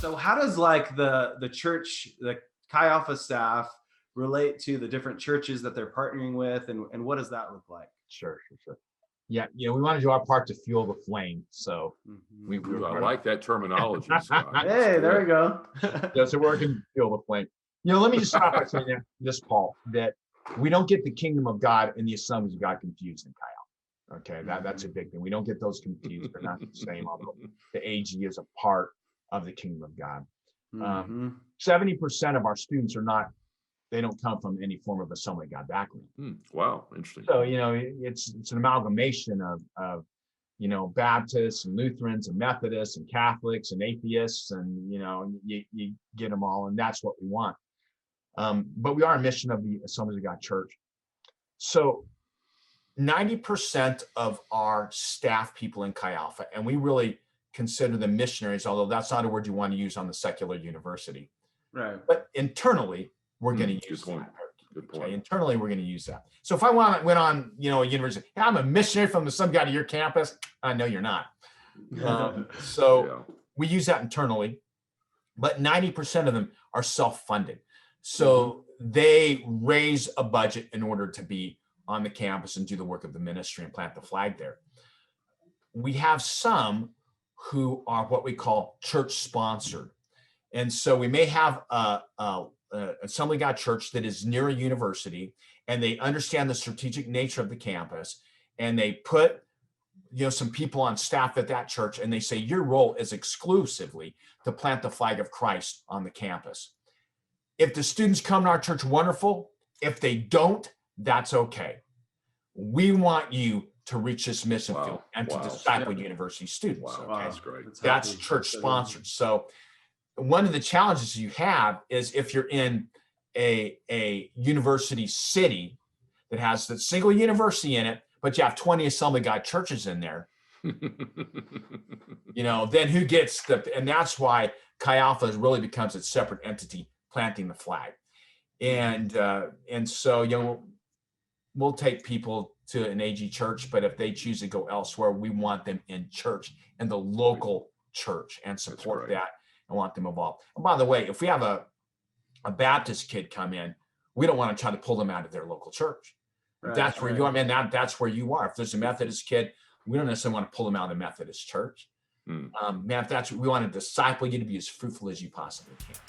So how does like the church, the Chi Alpha staff relate to the different churches that they're partnering with, and what does that look like? Sure. Yeah, we want to do our part to fuel the flame. So we Mhm. were I part like that terminology, Scott. That's Hey, there we good. go. so we're working to fuel the flame. Let me just stop by saying this, Paul, that we don't get the kingdom of God and the assemblies of God confused in Chi Alpha. Okay, that's a big thing. We don't get those confused. They're not the same, although the AG is a part of the kingdom of God. Mhm. 70% of our students they don't come from any form of Assembly of God background. Wow, interesting. So, it's an amalgamation of Baptists and Lutherans and Methodists and Catholics and atheists, and, you get them all, and that's what we want. But we are a mission of the Assemblies of God Church. So 90% of our staff people in Chi Alpha, and we really consider them missionaries, although that's not a word you want to use on the secular university. Right. But internally, we're going to use Good point. that. Good point. Okay, internally, we're going to use that. So if I went on, a university, hey, I'm a missionary from some guy to your campus. I know you're not. So we use that internally, but 90% of them are self-funded. So they raise a budget in order to be on the campus and do the work of the ministry and plant the flag there. We have some who are what we call church sponsored. And so we may have a Assembly of God church that is near a university, and they understand the strategic nature of the campus, and they put some people on staff at that church, and they say your role is exclusively to plant the flag of Christ on the campus. If the students come to our church, wonderful. If they don't, that's okay. We want you to reach this mission field and to disciple university students. Wow, okay? that's great. That's church sponsored. So one of the challenges you have is if you're in a university city that has the single university in it, but you have 20 Assembly of God churches in there, then who gets and that's why Chi Alpha really becomes its separate entity planting the flag. And so, we'll take people to an AG church, but if they choose to go elsewhere, we want them in church, in the local church, and support that and want them involved. And by the way, if we have a Baptist kid come in, we don't want to try to pull them out of their local church. If that's where you are, man, that's where you are. If there's a Methodist kid, we don't necessarily want to pull them out of the Methodist church. Man, if we want to disciple you to be as fruitful as you possibly can.